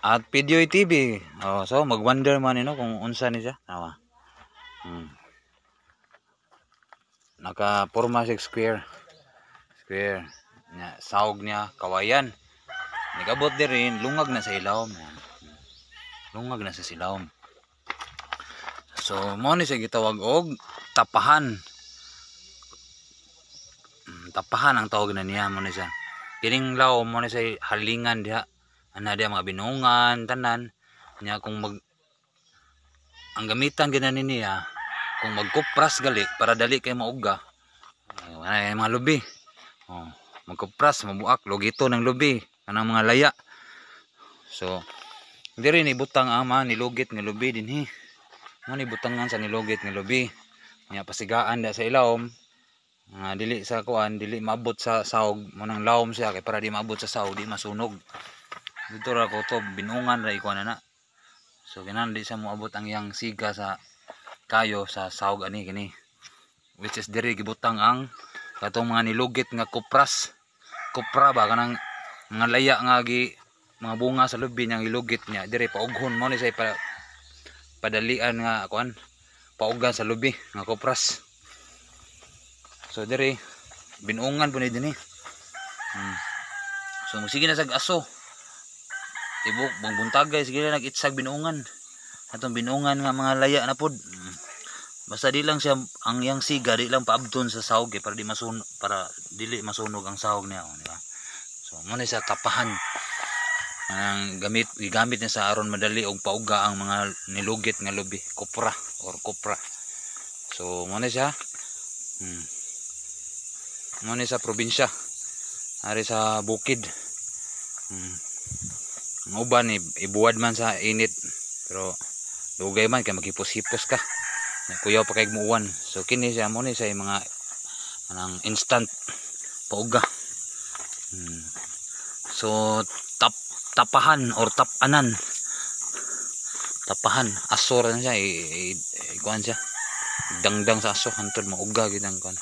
At Pidyoy TV. Oh, so mag-wonder man kung unsa ni siya. Naka-porma sig square. Square. Nya sawog niya kawayan. Nigabot rin lungag na sa ilawom. Lungag na sa silawom. So mo ni siya gitawag og tapahan. Tapahan ang tawag na niya mo ni siya. Kining lawom mo ni siya halingan diha. Ana diha mga binungan tanan. Nya kung ang gamitan ginan niya kung magkupras gali para dali kay mauga. Ay mga lubi. Oh, magkupras mabuak logito ng lubi kanang mga laya. So diri ni butang ama nilugit nga lubi dinhi. Mo ni butangan sa nilugit nga lubi. Nya pasigaan da sa ilawom. Dili sa kuan, dili maabot sa sawog mo nang lawom siya kay para di maabot sa sawog, di masunog. Dito ra ko to binungan ra ikuan na. So kinan di sa moabot ang yang siga sa kayo sa sawog ani kini. Which is diri gibutang ang katong mga nilugit nga kupras. Kupra ba kanang mga laya nga mga bunga sa lubi niyang ilugit niya diri paughon mo ni say padalian nga kuan paugan sa lubi nga kupras. So diri binungan po ni dinhi. So sige na sag aso. Ibok bang buntagay sige na nag-itsag binungan. Atong binungan nga mga laya na pod. Basta di lang siya ang yang siga di lang paabton sa sawog para dili masunog ang sawog niya, di ba? So mo ni sa tapahan. Ang gigamit niya sa aron madali og pauga ang mga nilugit nga lubi, kopra or kopra. So mo ni siya. Mo ni sa probinsya. Ari sa bukid. Ang uban ibuwad man sa init pero dugay man kay magipos-hipos ka. Kuyaw pa kay muwan. So kini siya mo ni sa mga anang instant pauga. So tapahan or tapanan. Tapahan asor na siya ikuan siya. Dangdang sa aso hantod mauga gid ang kuan.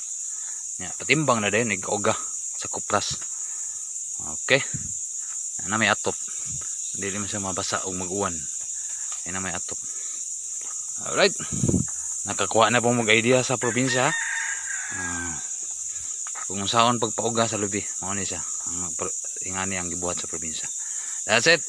Ya, patimbang na dayon ig-uga sa kupras. Okay. Na may atop. Dili man siya mabasa og mag-uwan. Ay na may atop. Alright. Nakakuha na po mag-idea sa probinsya. Kung saan pagpauga sa lubi, mao ni siya. Ingani ang gibuhat sa probinsya. That's it.